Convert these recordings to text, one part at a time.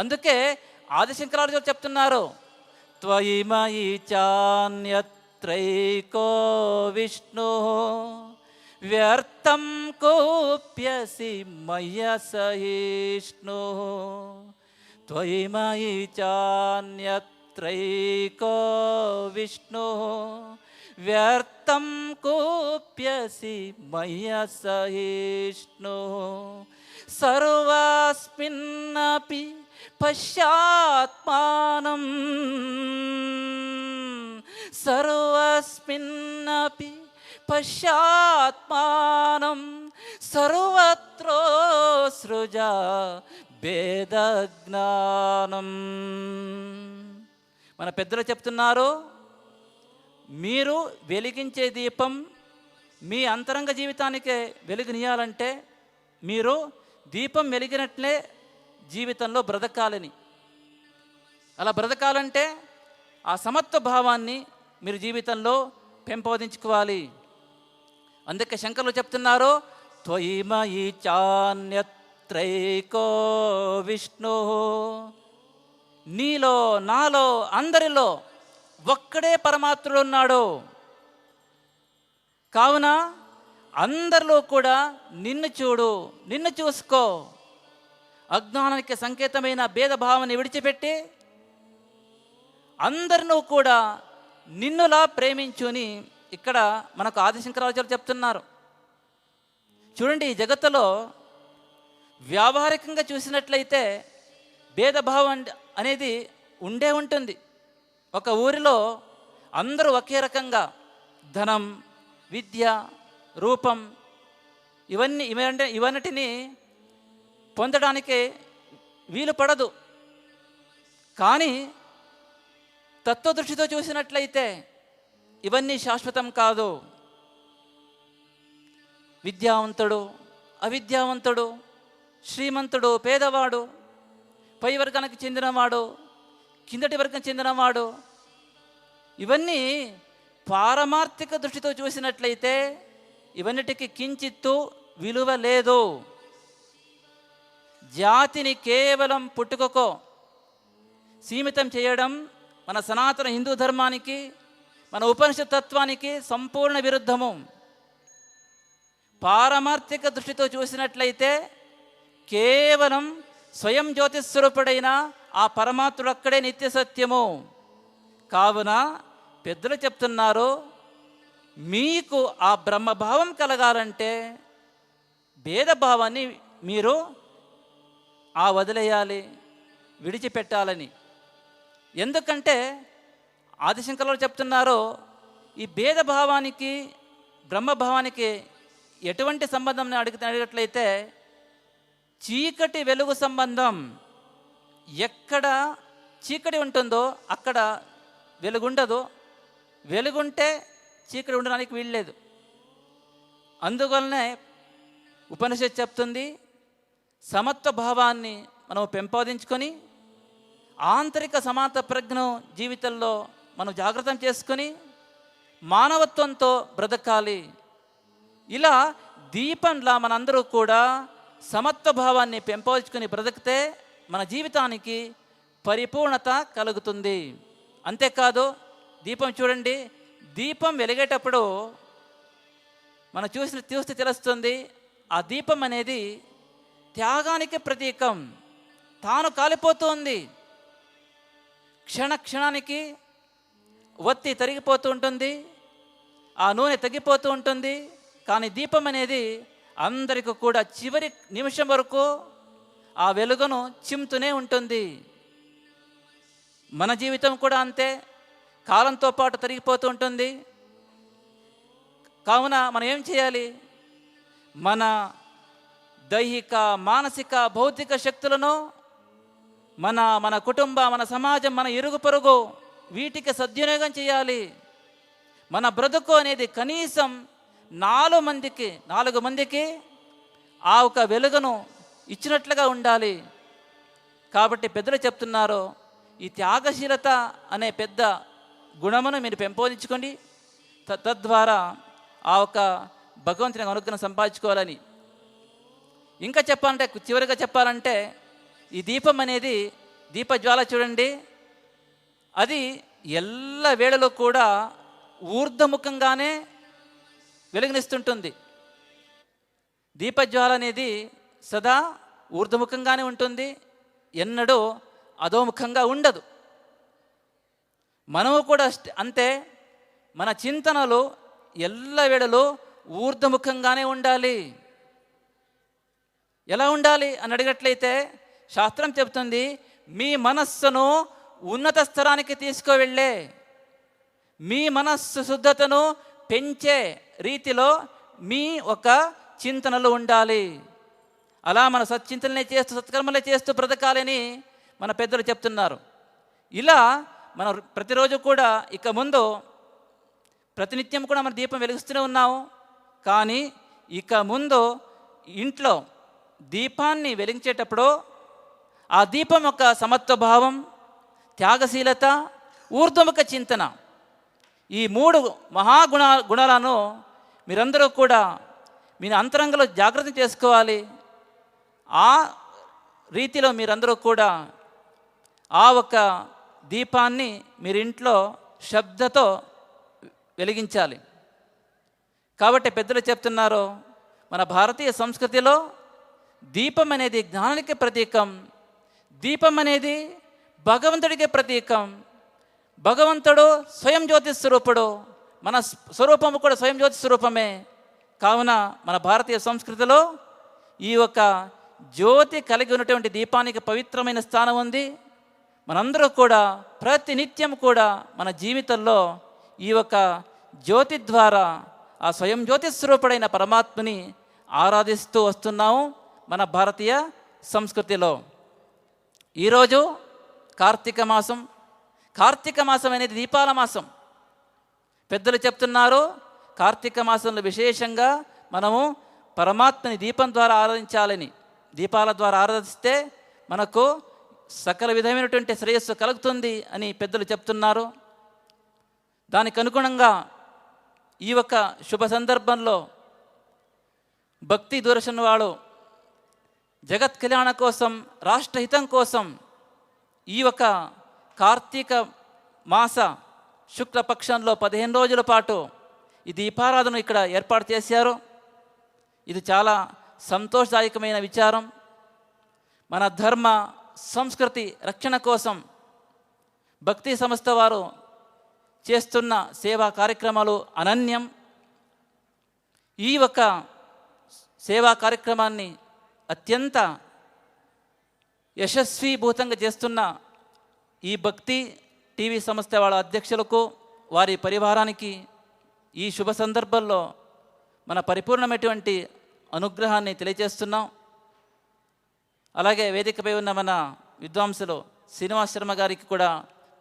అందుకే ఆదిశంకరాచార్యులు చెప్తున్నారు, త్వయి మయి చాన్యత్రైకో విష్ణు వ్యర్థం కోప్యసి మయ్య సహిష్ణు. త్వయి మయి చాన్యత్రైకో విష్ణు వ్యర్థం కోప్యసి మయ్య సహిష్ణు. సర్వస్మిన్నపి పశ్చాత్మానం సర్వస్మిన్నపి పశ్చాత్మానం సర్వత్రో సృజ భేదజ్ఞానం. మన పెద్దలు చెప్తున్నారు, మీరు వెలిగించే దీపం మీ అంతరంగ జీవితానికే వెలుగునియాలంటే మీరు దీపం వెలిగినట్లే జీవితంలో బ్రతకాలని. అలా బ్రతకాలంటే ఆ సమత్వ భావాన్ని మీరు జీవితంలో పెంపొందించుకోవాలి. అందుకే శంకరులు చెప్తున్నారు, త్వయి మయి చాన్యత్రైకో విష్ణు. నీలో నాలో అందరిలో ఒక్కడే పరమాత్ముడు ఉన్నాడు. కావున అందరిలో కూడా నిన్ను చూడు, నిన్ను చూసుకో. అజ్ఞానానికి సంకేతమైన భేదభావాన్ని విడిచిపెట్టి అందరినూ కూడా నిన్నులా ప్రేమించుని ఇక్కడ మనకు ఆదిశంకరాచార్యులు చెప్తున్నారు. చూడండి, ఈ జగత్తులో వ్యావహారికంగా చూసినట్లయితే భేదభావం అనేది ఉండే ఉంటుంది. ఒక ఊరిలో అందరూ ఒకే రకంగా ధనం, విద్య, రూపం ఇవన్నిటిని పొందడానికి వీలు పడదు. కానీ తత్వదృష్టితో చూసినట్లయితే ఇవన్నీ శాశ్వతం కాదు. విద్యావంతుడు, అవిద్యావంతుడు, శ్రీమంతుడు, పేదవాడు, పై వర్గానికి చెందినవాడు, కిందటి వర్గం చెందినవాడు, ఇవన్నీ పారమార్థిక దృష్టితో చూసినట్లయితే ఇవన్నిటికీ కించిత్తు విలువ లేదు. జాతిని కేవలం పుట్టుకకో సీమితం చేయడం మన సనాతన హిందూ ధర్మానికి, మన ఉపనిషత్ తత్వానికి సంపూర్ణ విరుద్ధము. పారమార్థిక దృష్టితో చూసినట్లయితే కేవలం స్వయం జ్యోతిస్వరూపుడైన ఆ పరమాత్ముడు అక్కడే నిత్య సత్యము. కావున పెద్దలు చెప్తున్నారు, మీకు ఆ బ్రహ్మభావం కలగాలంటే భేదభావాన్ని మీరు వదిలేయాలి, విడిచిపెట్టాలని. ఎందుకంటే ఆదిశంకరులు చెప్తున్నారు, ఈ భేదభావానికి బ్రహ్మభావానికి ఎటువంటి సంబంధం అడిగినట్లయితే చీకటి వెలుగు సంబంధం. ఎక్కడ చీకటి ఉంటుందో అక్కడ వెలుగుండదు, వెలుగుంటే చీకటి ఉండడానికి వీల్లేదు. అందువల్లనే ఉపనిషత్తు చెప్తుంది, సమత్వ భావాన్ని మనం పెంపొందించుకొని ఆంతరిక సమానత ప్రజ్ఞను జీవితంలో మనం జాగృతం చేసుకొని మానవత్వంతో బ్రతకాలి. ఇలా దీపంలా మనందరూ కూడా సమత్వ భావాన్ని పెంపొందించుకొని బ్రతికితే మన జీవితానికి పరిపూర్ణత కలుగుతుంది. అంతేకాదు, దీపం చూడండి, దీపం వెలిగేటప్పుడు మనం చూస్తే తెలుస్తుంది, ఆ దీపం అనేది త్యాగానికి ప్రతీకం. తాను కాలిపోతుంది, క్షణానికి ఒత్తి తరిగిపోతూ ఉంటుంది, ఆ నూనె తగ్గిపోతూ ఉంటుంది. కానీ దీపం అనేది అందరికీ కూడా చివరి నిమిషం వరకు ఆ వెలుగును చిమ్ముతూనే ఉంటుంది. మన జీవితం కూడా అంతే, కాలంతో పాటు తరిగిపోతూ ఉంటుంది. కావున మనం ఏం చేయాలి? మన దైహిక, మానసిక, భౌతిక శక్తులను మన కుటుంబ, మన సమాజం, మన ఇరుగు పొరుగు వీటికి సద్వినియోగం చేయాలి. మన బ్రతుకు అనేది కనీసం 4 మందికి ఆ ఒక వెలుగును ఇచ్చినట్లుగా ఉండాలి. కాబట్టి పెద్దలు చెప్తున్నారు, ఈ త్యాగశీలత అనే పెద్ద గుణమును మీరు పెంపొందించుకోండి. తద్వారా ఆ ఒక భగవంతుని అనుగ్రహం సంపాదించుకోవాలని. ఇంకా చెప్పాలంటే, చివరిగా చెప్పాలంటే, ఈ దీపం అనేది దీపజ్వాల చూడండి, అది ఎల్ల వేళలో కూడా ఊర్ధ్వముఖంగానే వెలుగునిస్తుంటుంది. దీపజ్వాల అనేది సదా ఊర్ధ్వముఖంగానే ఉంటుంది, ఎన్నడూ అధోముఖంగా ఉండదు. మనము కూడా అంతే, మన చింతనలు ఎల్లవేళలో ఊర్ధ్వముఖంగానే ఉండాలి. ఎలా ఉండాలి అని అడిగట్లయితే శాస్త్రం చెబుతుంది, మీ మనస్సును ఉన్నత స్థరానికి తీసుకువెళ్ళే, మీ మనస్సు శుద్ధతను పెంచే రీతిలో మీ ఒక చింతనలు ఉండాలి. అలా మన సత్చింతనలే చేస్తూ సత్కర్మలే చేస్తూ బ్రతకాలని మన పెద్దలు చెప్తున్నారు. ఇలా మనం ప్రతిరోజు కూడా ఇక ముందు ప్రతినిత్యం కూడా మన దీపం వెలిగిస్తూనే ఉన్నాము. కానీ ఇక ముందు ఇంట్లో దీపాన్ని వెలిగించేటప్పుడు ఆ దీపం యొక్క సమత్వభావం, త్యాగశీలత, ఊర్ధ్వముఖ చింతన, ఈ 3 గుణాలను మీరందరూ కూడా మీ అంతరంగంలో జాగ్రత్త చేసుకోవాలి. ఆ రీతిలో మీరందరూ కూడా ఆ ఒక దీపాన్ని మీరింట్లో శబ్దతో వెలిగించాలి. కాబట్టి పెద్దలు చెప్తున్నారు, మన భారతీయ సంస్కృతిలో దీపం అనేది జ్ఞానానికి ప్రతీకం, దీపం అనేది భగవంతుడికి ప్రతీకం. భగవంతుడు స్వయం జ్యోతి స్వరూపుడు, మన స్వరూపము కూడా స్వయం జ్యోతి స్వరూపమే. కావున మన భారతీయ సంస్కృతిలో ఈ ఒక జ్యోతి కలిగి ఉన్నటువంటి దీపానికి పవిత్రమైన స్థానం ఉంది. మనందరూ కూడా ప్రతి నిత్యం కూడా మన జీవితంలో ఈ ఒక జ్యోతి ద్వారా ఆ స్వయం జ్యోతి స్వరూపుడైన పరమాత్మని ఆరాధిస్తూ వస్తున్నాము మన భారతీయ సంస్కృతిలో. ఈరోజు కార్తీక మాసం. కార్తీక మాసం అనేది దీపాల మాసం. పెద్దలు చెప్తున్నారు, కార్తీక మాసంలో విశేషంగా మనము పరమాత్మని దీపం ద్వారా ఆరాధించాలని. దీపాల ద్వారా ఆరాధిస్తే మనకు సకల విధమైనటువంటి శ్రేయస్సు కలుగుతుంది అని పెద్దలు చెప్తున్నారు. దానికి అనుగుణంగా ఈ ఒక శుభ సందర్భంలో భక్తి దూరదర్శన్ వాళ్ళు జగత్ కళ్యాణ కోసం, రాష్ట్రహితం కోసం ఈ ఒక కార్తీక మాస శుక్లపక్షంలో 15 రోజుల పాటు ఈ దీపారాధన ఇక్కడ ఏర్పాటు చేశారు. ఇది చాలా సంతోషదాయకమైన విచారం. మన ధర్మ సంస్కృతి రక్షణ కోసం భక్తి సంస్థ వారు చేస్తున్న సేవా కార్యక్రమాలు అనన్యం. ఈ ఒక సేవా కార్యక్రమాన్ని అత్యంత యశస్వీభూతంగా చేస్తున్న ఈ భక్తి టీవీ సంస్థ వాళ్ళ అధ్యక్షులకు, వారి పరివారానికి ఈ శుభ సందర్భంలో మన పరిపూర్ణమైనటువంటి అనుగ్రహాన్ని తెలియజేస్తున్నాం. అలాగే వేదికపై ఉన్న మన విద్వాంసులు శ్రీనివాస్ శర్మ గారికి కూడా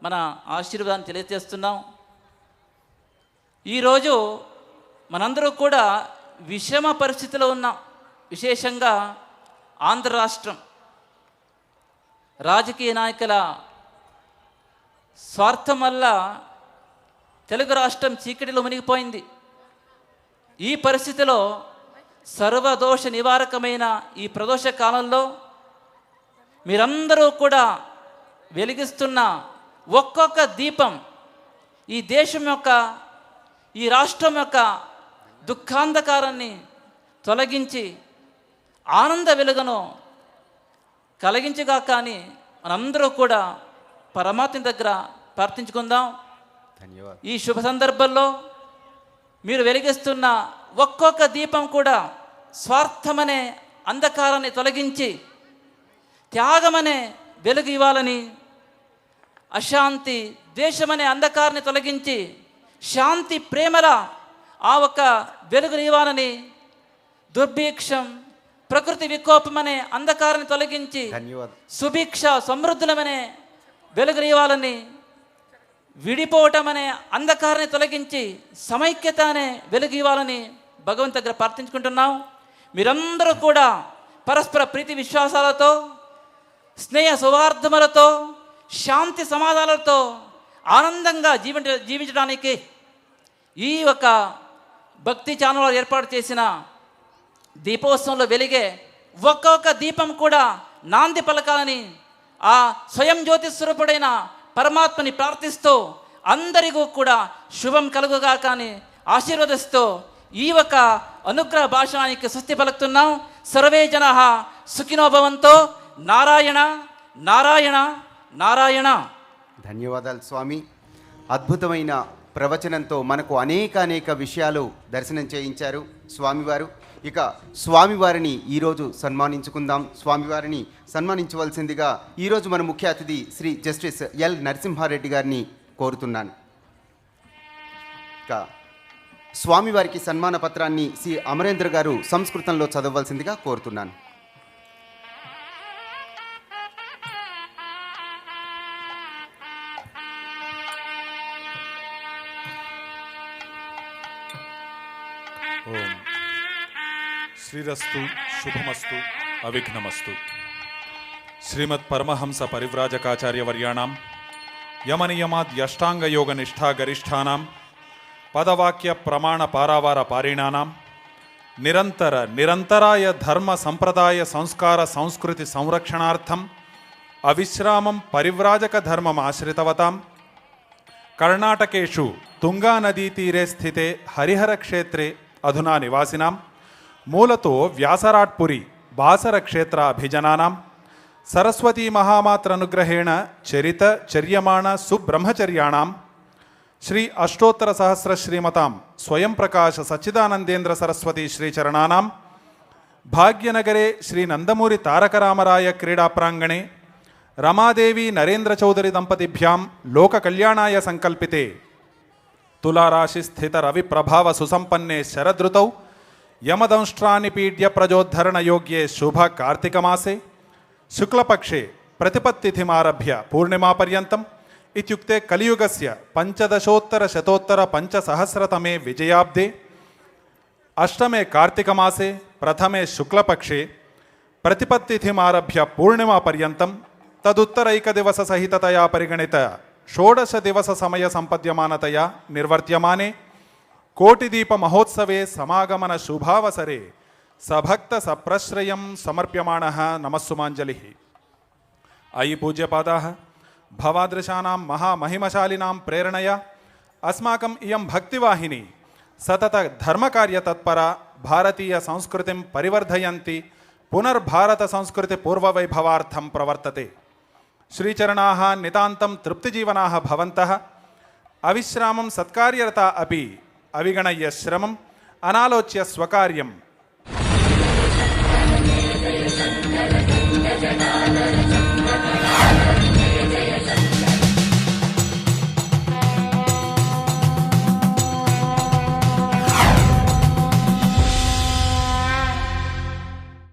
మన ఆశీర్వాదాన్ని తెలియజేస్తున్నాం. ఈరోజు మనందరూ కూడా విషమ పరిస్థితిలో ఉన్నాం. విశేషంగా ఆంధ్ర రాష్ట్రం రాజకీయ నాయకుల స్వార్థం వల్ల తెలుగు రాష్ట్రం చీకటిలో మునిగిపోయింది. ఈ పరిస్థితిలో సర్వదోష నివారకమైన ఈ ప్రదోష కాలంలో మీరందరూ కూడా వెలిగిస్తున్న ఒక్కొక్క దీపం ఈ దేశం యొక్క, ఈ రాష్ట్రం యొక్క దుఃఖాంధకారాన్ని తొలగించి ఆనంద వెలుగును కలిగించగాక అని మనందరూ కూడా పరమాత్మ దగ్గర ప్రార్థించుకుందాం. ఈ శుభ సందర్భంలో మీరు వెలిగిస్తున్న ఒక్కొక్క దీపం కూడా స్వార్థమనే అంధకారాన్ని తొలగించి త్యాగమనే వెలుగు ఇవ్వాలని, అశాంతి ద్వేషమనే అంధకారాన్ని తొలగించి శాంతి ప్రేమల ఆ ఒక వెలుగుని ఇవ్వాలని, దుర్భిక్షం ప్రకృతి వికోపమనే అంధకారాన్ని తొలగించి సుభిక్ష సమృద్ధులమనే వెలుగుని ఇవ్వాలని, విడిపోవటం అనే అంధకారాన్ని తొలగించి సమైక్యత అనే వెలుగు ఇవ్వాలని భగవంతు దగ్గర ప్రార్థించుకుంటున్నాం. మీరందరూ కూడా పరస్పర ప్రీతి విశ్వాసాలతో, స్నేహ సౌహార్దములతో, శాంతి సమాధానాలతో ఆనందంగా జీవించడానికి ఈ ఒక భక్తి ఛానల్ ఏర్పాటు చేసిన దీపోత్సవంలో వెలిగే ఒక్కొక్క దీపం కూడా నాంది పలకాలని ఆ స్వయం జ్యోతి స్వరూపుడైన పరమాత్మని ప్రార్థిస్తూ అందరికీ కూడా శుభం కలుగుగాక అని ఆశీర్వదిస్తూ ఈ ఒక అనుగ్రహ భాషణానికి స్వస్తి పలుకుతున్నాం. సర్వే జనః సుఖినో భవంతో. నారాయణ నారాయణ నారాయణ. ధన్యవాదాలు స్వామి. అద్భుతమైన ప్రవచనంతో మనకు అనేక విషయాలు దర్శనం చేయించారు స్వామివారు. ఇక స్వామివారిని ఈరోజు సన్మానించుకుందాం. స్వామివారిని సన్మానించవలసిందిగా ఈరోజు మన ముఖ్య అతిథి శ్రీ జస్టిస్ ఎల్ నరసింహారెడ్డి గారిని కోరుతున్నాను. ఇక స్వామివారికి సన్మాన పత్రాన్ని శ్రీ అమరేంద్ర గారు సంస్కృతంలో చదవవలసిందిగా కోరుతున్నాను. ఓం శ్రీరస్తు శుభమస్తు అవిఘ్నమస్తు. శ్రీమద్ పరమహంస పరివ్రాజకాచార్యవర్యాణం యమనియమాద్యష్టాంగయోగ నిష్ఠా గరిష్ఠానాం పదవాక్య ప్రమాణ పారావార పారిణానాం నిరంతరాయ ధర్మ సంప్రదాయ సంస్కార సంస్కృతి సంరక్షణార్థం అవిశ్రామం పరివ్రాజక ధర్మం ఆశ్రితవతాం కర్ణాటకేషు తుంగా నదీతీరే స్థితే హరిహర క్షేత్రే అధునా నివాసినాం మూలతో వ్యాసరాట్పురి బాసర క్షేత్ర అభిజనానాం సరస్వతీ మహామాత్రనుగ్రహేణ చరిత చర్యమాణ సుబ్రహ్మచర్యాణం శ్రీ అష్టోత్తర సహస్ర శ్రీమతాం స్వయం ప్రకాశ సచ్చిదానందేంద్ర సరస్వతి శ్రీచరణానాం భాగ్యనగరే శ్రీ నందమూరి తారకరామరాయ క్రీడా ప్రాంగణే రమాదేవి నరేంద్ర చౌదరి దంపతిభ్యాం లోక కళ్యాణాయ సంకల్పితే తులారాశి స్థిత రవి ప్రభావ సుసంపన్నే శరదృతౌ యమదంష్ట్రానిపీడ్య ప్రజోద్ధరణ యోగ్యే శుభ కార్తీకమాసే శుక్లపక్షే ప్రతిపత్తిథిమారభ్య పూర్ణిమాపర్యంతం ఇత్యుక్తే కలియుగస్య పంచదశోత్తర శతోత్తర పంచసహస్రతమే విజయాబ్దే అష్టమే కార్తీకమాసే ప్రథమే శుక్లపక్షే ప్రతిపత్తిథిమారభ్య పూర్ణిమాపర్యంతం తదుత్తరైకదివస సహితతయా పరిగణిత షోడశ దివస సమయ సంపద్యమానతయా నిర్వర్త్యమానే కోటిదీప మహోత్సవే సమాగమన శుభావసరే సభక్త సప్రశ్రయం సమర్ప్యమాణః నమస్సుమాంజలిః. అయి పూజ్యపాదాః భవాదృశానాం మహామహిమశాలినాం ప్రేరణయా అస్మాకం ఇయం భక్తివాహిని సతత ధర్మకార్యతత్పరా భారతీయ సంస్కృతిం పరివర్ధయంతి పునర్భారత సంస్కృతి పూర్వవైభవార్థం ప్రవర్తతే. శ్రీచరణాః నితాంతం తృప్తిజీవనాః భవంతః అవిశ్రామం సత్కార్యరతా అపి అవిగణయ్య శ్రమం అనాలోచ్య స్వకార్యం